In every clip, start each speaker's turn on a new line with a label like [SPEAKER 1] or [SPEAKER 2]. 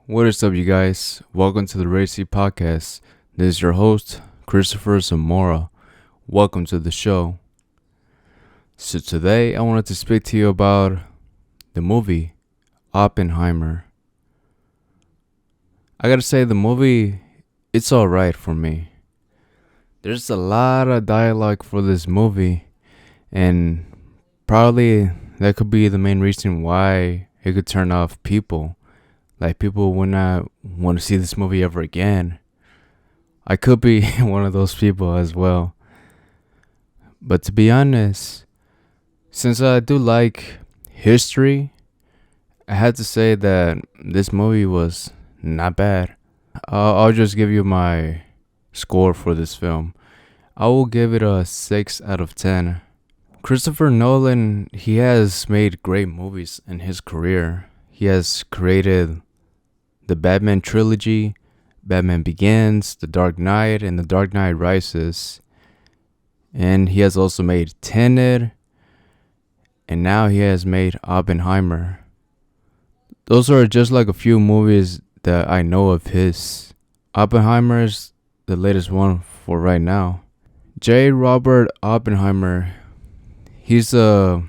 [SPEAKER 1] What is up, you guys? Welcome to the Racy Podcast. This is your host, Cristopher Zamora. Welcome to the show. So today, I wanted to speak to you about the movie Oppenheimer. I gotta say, the movie, it's alright for me. There's a lot of dialogue for this movie, and probably that could be the main reason why it could turn off people. Like, people would not want to see this movie ever again. I could be one of those people as well. But to be honest, since I do like history, I had to say that this movie was not bad. I'll just give you my score for this film. I will give it a 6 out of 10. Christopher Nolan, he has made great movies in his career. He has created the Batman trilogy, Batman Begins, The Dark Knight, and The Dark Knight Rises. And he has also made Tenet, and now he has made Oppenheimer. Those are just like a few movies that I know of his. Oppenheimer is the latest one for right now. J. Robert Oppenheimer, he's a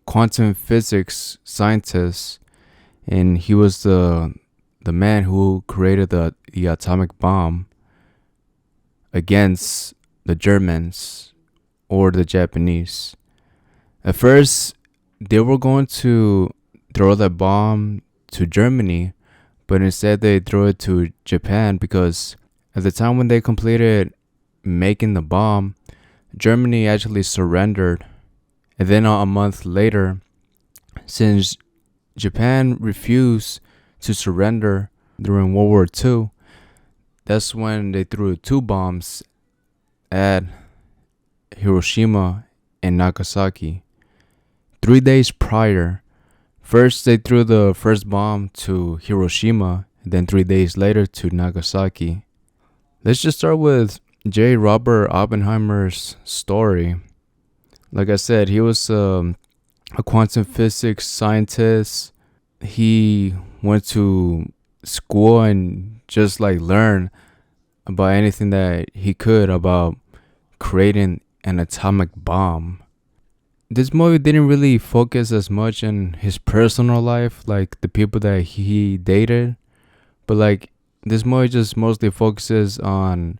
[SPEAKER 1] quantum physics scientist, and he was the man who created the atomic bomb against the Germans or the Japanese. At first, they were going to throw that bomb to Germany, but instead they threw it to Japan because at the time when they completed making the bomb, Germany actually surrendered. And then a month later, since Japan refused to surrender during World War II, that's when they threw 2 bombs at Hiroshima and Nagasaki. 3 days prior, first they threw the first bomb to Hiroshima, and then 3 days later to Nagasaki. Let's just start with J. Robert Oppenheimer's story. Like I said, he was a quantum physics scientist. He went to school and just learn about anything that he could about creating an atomic bomb. This movie didn't really focus as much on his personal life, like the people that he dated, but this movie just mostly focuses on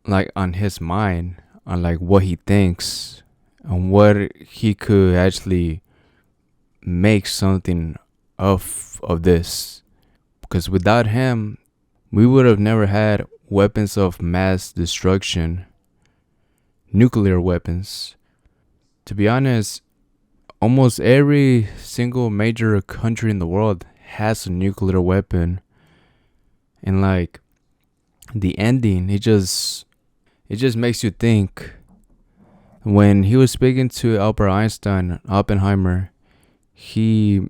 [SPEAKER 1] his mind, on what he thinks, and what he could actually make something of this. Because without him, we would have never had weapons of mass destruction, nuclear weapons. To be honest, almost every single major country in the world has a nuclear weapon. And the ending, it just makes you think. When he was speaking to Albert Einstein, Oppenheimer, he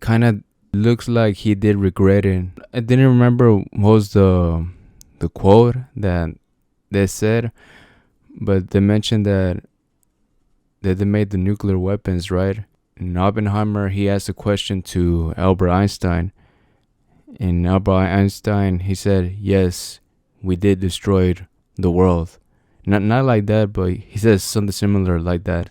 [SPEAKER 1] kind of looks like he did regret it. I didn't remember what was the quote that they said, but they mentioned that they made the nuclear weapons, right? And Oppenheimer, he asked a question to Albert Einstein, and Albert Einstein, he said, yes, we did destroy the world. Not like that, but he says something similar like that.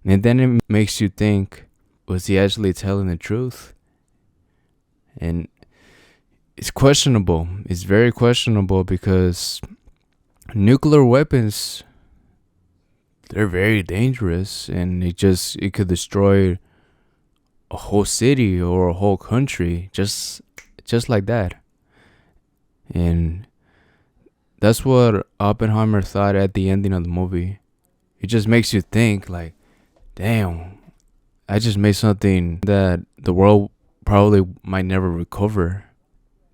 [SPEAKER 1] And then it makes you think, was he actually telling the truth? And it's questionable. It's very questionable because nuclear weapons, they're very dangerous, and it could destroy a whole city or a whole country just like that. And that's what Oppenheimer thought at the ending of the movie. It just makes you think damn, I just made something that the world probably might never recover.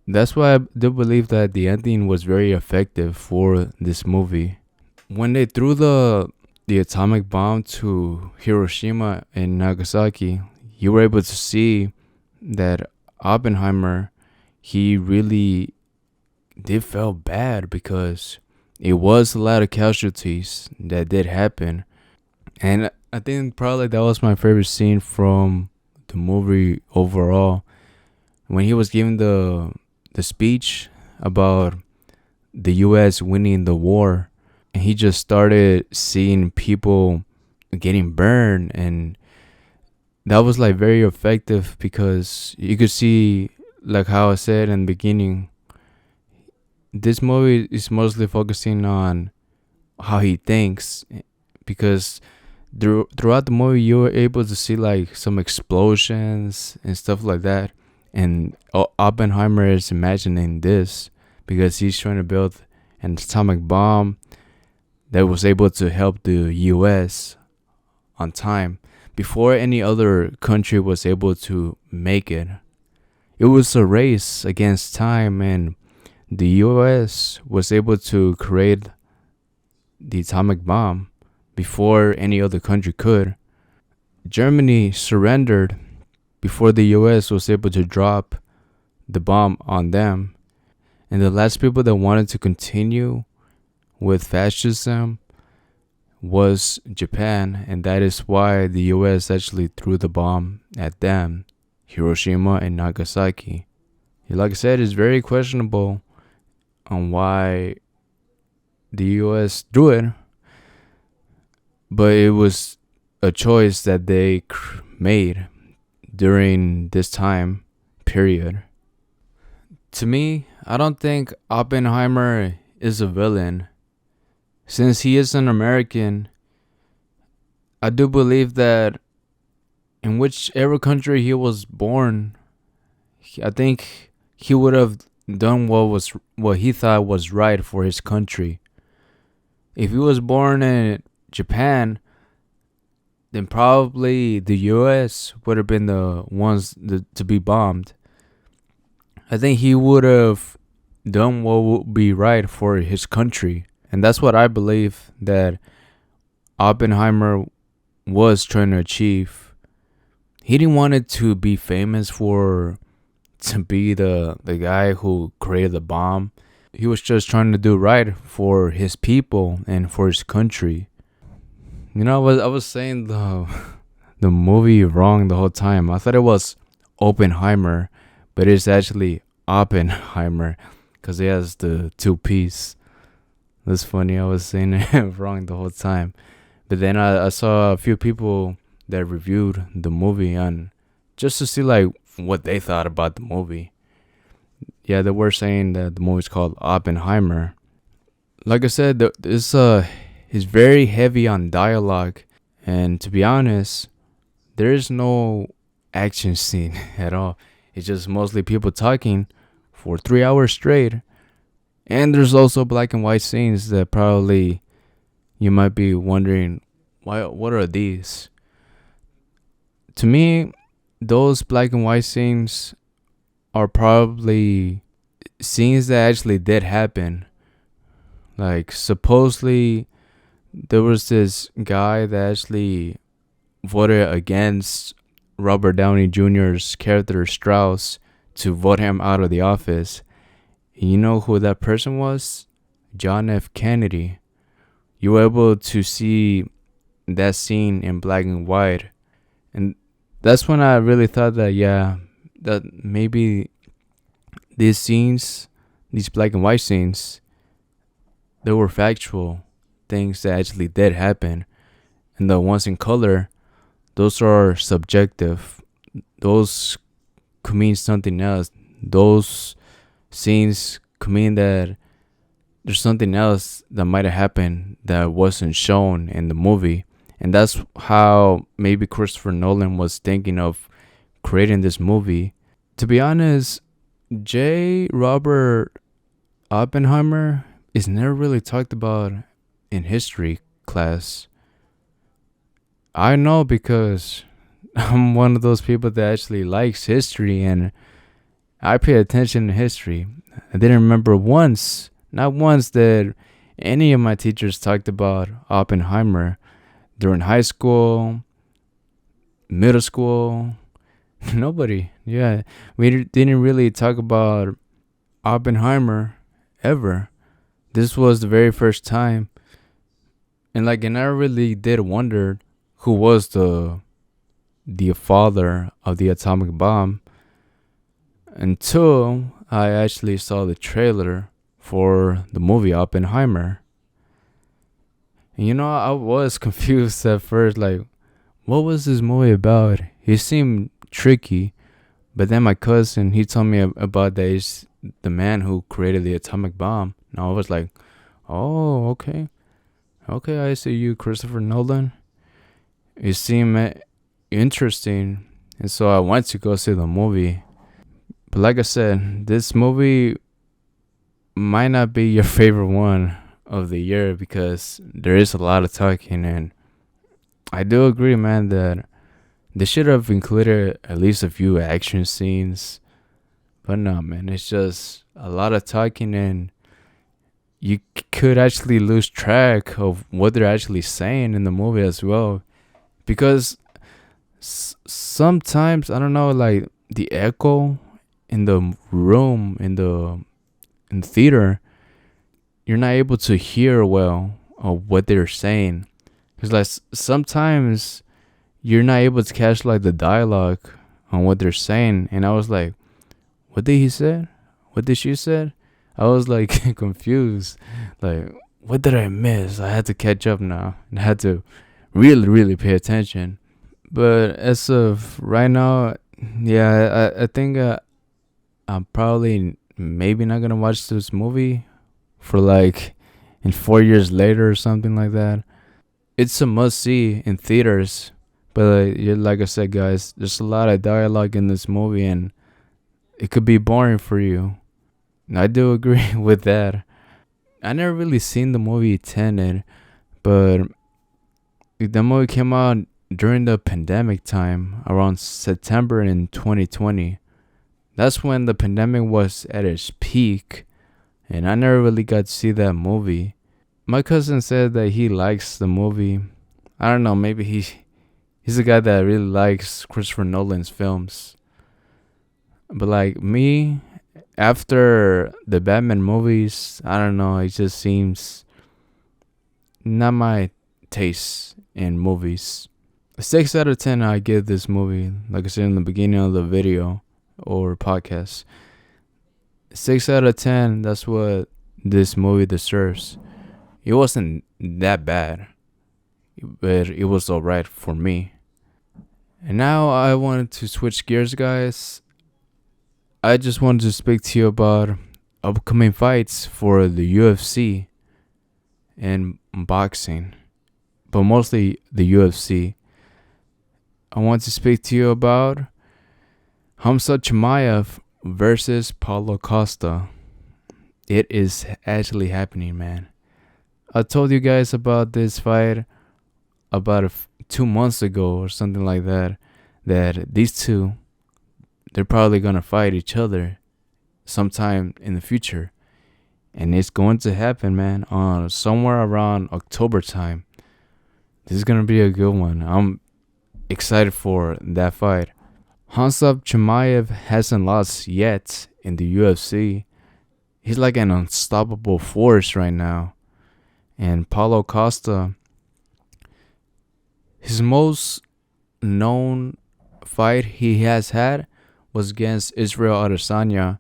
[SPEAKER 1] That's why I do believe that the ending was very effective for this movie. When they threw the atomic bomb to Hiroshima and Nagasaki, you were able to see that Oppenheimer, he really did feel bad because it was a lot of casualties that did happen. And I think probably that was my favorite scene from the movie overall. when he was giving the speech about the US winning the war, and he just started seeing people getting burned, and that was like very effective because you could see, like how I said in the beginning, this movie is mostly focusing on how he thinks, because throughout the movie you were able to see like some explosions and stuff like that, and Oppenheimer is imagining this because he's trying to build an atomic bomb that was able to help the US on time before any other country was able to make it. It was a race against time, and the US was able to create the atomic bomb before any other country could. Germany surrendered before the US was able to drop the bomb on them. And the last people that wanted to continue with fascism was Japan, and that is why the US actually threw the bomb at them, Hiroshima and Nagasaki. Like I said, it's very questionable on why the US threw it, but it was a choice that they made during this time period. To me, I don't think Oppenheimer is a villain. Since he is an American, I do believe that in whichever country he was born, I think he would have done what he thought was right for his country. If he was born in Japan, then probably the US would have been the ones to be bombed. I think he would have done what would be right for his country. And that's what I believe that Oppenheimer was trying to achieve. He didn't want it to be famous to be the guy who created the bomb. He was just trying to do right for his people and for his country. I was saying the movie wrong the whole time. I thought it was Oppenheimer, but it's actually Oppenheimer because it has the two P's. That's funny. I was saying it wrong the whole time. But then I saw a few people that reviewed the movie on just to see like what they thought about the movie. Yeah, they were saying that the movie's called Oppenheimer. Like I said, it's very heavy on dialogue, and to be honest, there is no action scene at all. It's just mostly people talking for 3 hours straight. And there's also black and white scenes that probably you might be wondering, what are these? To me, those black and white scenes are probably scenes that actually did happen. Like, supposedly, there was this guy that actually voted against Robert Downey Jr.'s character Strauss to vote him out of the office. You know who that person was? John F. Kennedy. You were able to see that scene in black and white. And that's when I really thought that maybe these scenes, these black and white scenes, they were factual things that actually did happen. And the ones in color, those are subjective. Those could mean something else. Those scenes could mean that there's something else that might have happened that wasn't shown in the movie. And that's how maybe Christopher Nolan was thinking of creating this movie. To be honest, J. Robert Oppenheimer is never really talked about in history class. I know because I'm one of those people that actually likes history, and I pay attention to history. I didn't remember not once that any of my teachers talked about Oppenheimer during high school, middle school. Nobody. Yeah, we didn't really talk about Oppenheimer ever. This was the very first time. And I really did wonder who was the father of the atomic bomb. until I actually saw the trailer for the movie Oppenheimer. And I was confused at first, like, what was this movie about? It seemed tricky, but then my cousin, he told me about that he's the man who created the atomic bomb. And I was like, oh, okay. Okay, I see you, Christopher Nolan. It seemed interesting. And so I went to go see the movie. But like I said, this movie might not be your favorite one of the year because there is a lot of talking. And I do agree, man, that they should have included at least a few action scenes. But no, man, it's just a lot of talking, and you could actually lose track of what they're actually saying in the movie as well. Because sometimes, I don't know, like the echo in the room, in the theater, you're not able to hear well of what they're saying. Because like sometimes you're not able to catch like the dialogue on what they're saying. And I was like, what did he say? What did she say? I was like confused. Like, what did I miss? I had to catch up now. And I had to really, really pay attention. But as of right now, yeah, I think I'm probably maybe not going to watch this movie for like in 4 years later or something like that. It's a must see in theaters. But like I said, guys, there's a lot of dialogue in this movie, and it could be boring for you. And I do agree with that. I never really seen the movie Tenet, but the movie came out during the pandemic time, around September in 2020. That's when the pandemic was at its peak, and I never really got to see that movie. My cousin said that he likes the movie. I don't know, maybe he's a guy that really likes Christopher Nolan's films. But like me, after the Batman movies, I don't know, it just seems not my taste in movies. A 6 out of 10 I give this movie, like I said in the beginning of the video or podcast. 6 out of 10, that's what this movie deserves. It wasn't that bad, but it was alright for me. And now I wanted to switch gears, guys. I just wanted to speak to you about upcoming fights for the UFC and boxing, but mostly the UFC. I want to speak to you about Khamzat Chimaev versus Paulo Costa. It is actually happening, man. I told you guys about this fight about 2 months ago or something like that, that these two, they're probably going to fight each other sometime in the future. And it's going to happen, man, on somewhere around October time. This is going to be a good one. I'm excited for that fight. Khamzat Chimaev hasn't lost yet in the UFC. He's like an unstoppable force right now. And Paulo Costa, his most known fight he has had was against Israel Adesanya,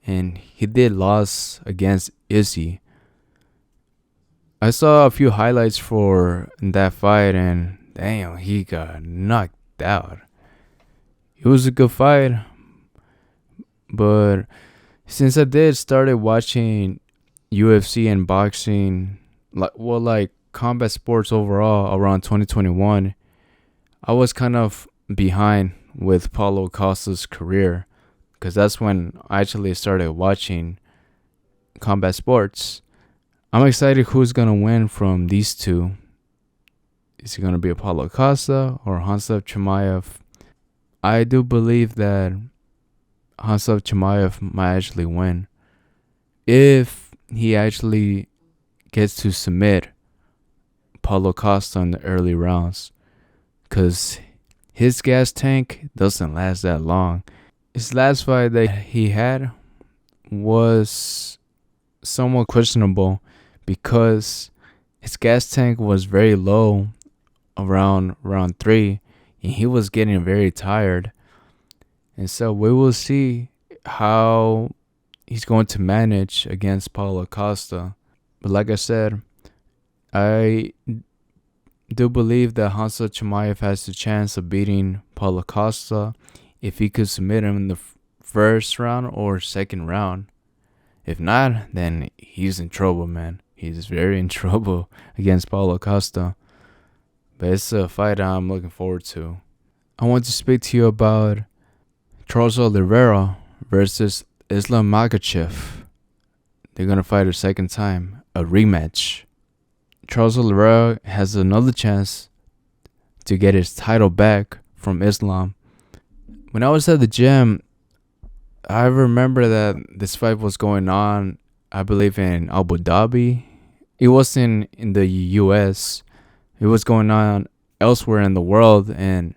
[SPEAKER 1] and he did lose against Izzy. I saw a few highlights for that fight, and damn, he got knocked out. It was a good fight, but since I did started watching UFC and boxing, like combat sports overall around 2021, I was kind of behind with Paulo Costa's career, because that's when I actually started watching combat sports. I'm excited who's going to win from these two. Is it going to be Paulo Costa or Khamzat Chimaev? I do believe that Khamzat Chimaev might actually win if he actually gets to submit Paulo Costa in the early rounds, because his gas tank doesn't last that long. His last fight that he had was somewhat questionable because his gas tank was very low around round 3, and he was getting very tired. And so we will see how he's going to manage against Paulo Costa. But like I said, I do believe that Khamzat Chimaev has the chance of beating Paulo Costa if he could submit him in the first round or second round. If not, then he's in trouble, man. He's very in trouble against Paulo Costa. But it's a fight I'm looking forward to. I want to speak to you about Charles Oliveira versus Islam Makhachev. They're going to fight a second time, a rematch. Charles Oliveira has another chance to get his title back from Islam. When I was at the gym, I remember that this fight was going on, I believe, in Abu Dhabi. It wasn't in the US. It was going on elsewhere in the world. And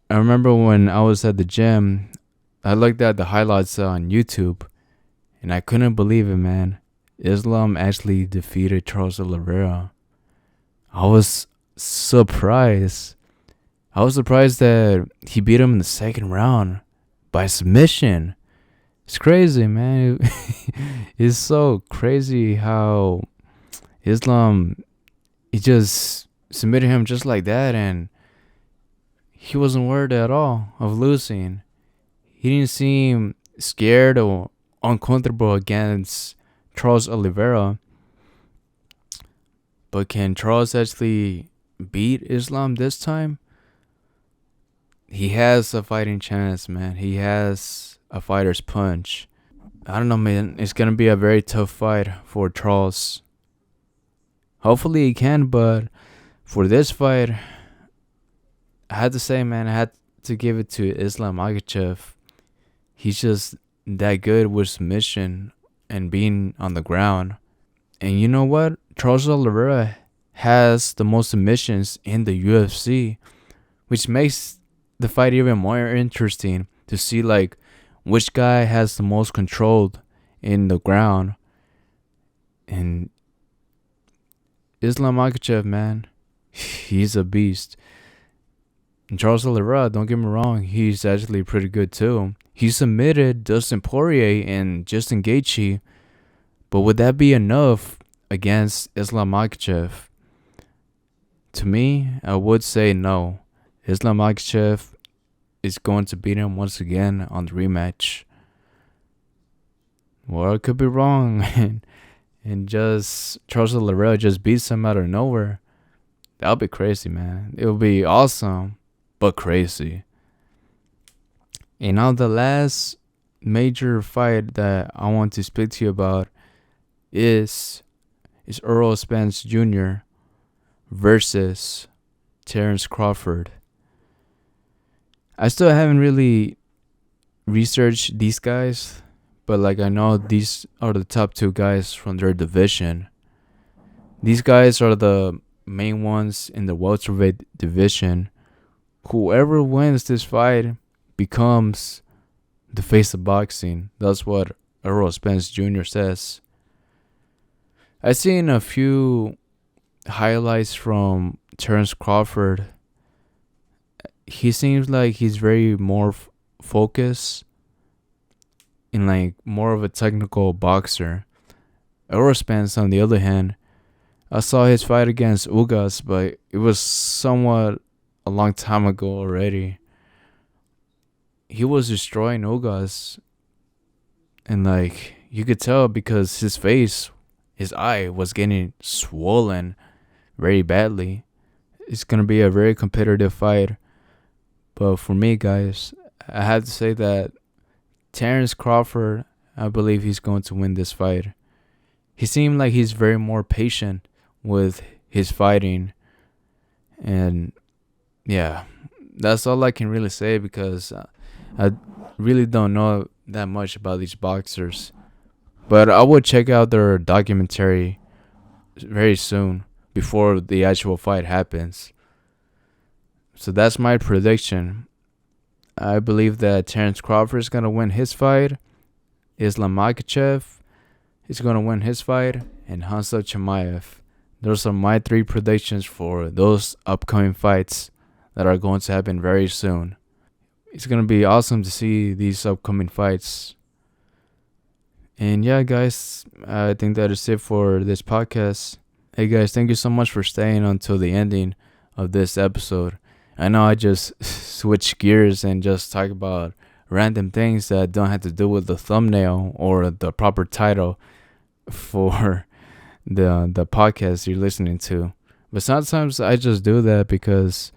[SPEAKER 1] I remember when I was at the gym, I looked at the highlights on YouTube, and I couldn't believe it, man. Islam actually defeated Charles Oliveira. I was surprised. I was surprised that he beat him in the second round by submission. It's crazy, man. It's so crazy how Islam, he just submitted him just like that, and he wasn't worried at all of losing. He didn't seem scared or uncomfortable against Charles Oliveira. But can Charles actually beat Islam this time? He has a fighting chance, man. He has a fighter's punch. I don't know, man. It's going to be a very tough fight for Charles. Hopefully he can, but for this fight, I had to say, man, I had to give it to Islam Makhachev. He's just that good with submission and being on the ground. And you know what? Charles Oliveira has the most submissions in the UFC, which makes the fight even more interesting to see like which guy has the most controlled in the ground. And Islam Makhachev, man, he's a beast. And Charles Oliveira, don't get me wrong, he's actually pretty good too. He submitted Dustin Poirier and Justin Gaethje, but would that be enough against Islam Makhachev? To me, I would say no. Islam Makhachev is going to beat him once again on the rematch. Well, I could be wrong, and just Charles Oliveira just beats him out of nowhere. That would be crazy, man. It would be awesome, but crazy. And now the last major fight that I want to speak to you about is Errol Spence Jr. versus Terence Crawford. I still haven't really researched these guys, but like I know these are the top two guys from their division. These guys are the main ones in the welterweight division. Whoever wins this fight becomes the face of boxing. That's what Errol Spence Jr. says. I've seen a few highlights from Terence Crawford. He seems like he's very more focused and like more of a technical boxer. Errol Spence, on the other hand, I saw his fight against Ugas, but it was somewhat a long time ago already. He was destroying Ugas, and like you could tell because his face, his eye was getting swollen very badly. It's gonna be a very competitive fight. But for me, guys, I have to say that Terence Crawford, I believe he's going to win this fight. He seemed like he's very more patient with his fighting. And yeah, that's all I can really say because I really don't know that much about these boxers. But I will check out their documentary very soon before the actual fight happens. So that's my prediction. I believe that Terence Crawford is going to win his fight. Islam Makhachev is going to win his fight. And Khamzat Chimaev. Those are my three predictions for those upcoming fights that are going to happen very soon. It's going to be awesome to see these upcoming fights. And yeah, guys, I think that is it for this podcast. Hey, guys, thank you so much for staying until the ending of this episode. I know I just switch gears and just talk about random things that don't have to do with the thumbnail or the proper title for the podcast you're listening to. But sometimes I just do that because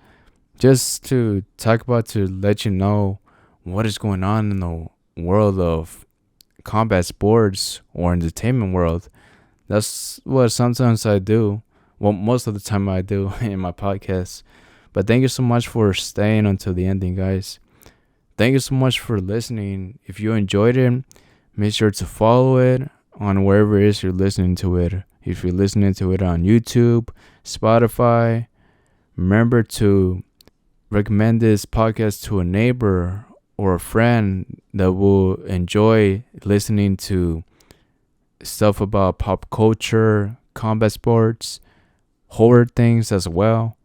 [SPEAKER 1] just to talk about, to let you know what is going on in the world of combat sports or entertainment world. That's what sometimes I do. Well, most of the time I do in my podcast. But thank you so much for staying until the ending, guys. Thank you so much for listening. If you enjoyed it, make sure to follow it on wherever it is you're listening to it. If you're listening to it on YouTube, Spotify, remember to recommend this podcast to a neighbor or a friend that will enjoy listening to stuff about pop culture, combat sports, horror things as well.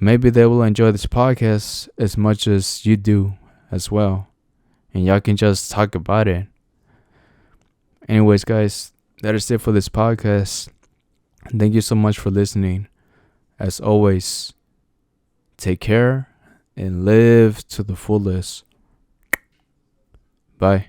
[SPEAKER 1] Maybe they will enjoy this podcast as much as you do as well. And y'all can just talk about it. Anyways, guys, that is it for this podcast. Thank you so much for listening. As always, take care and live to the fullest. Bye.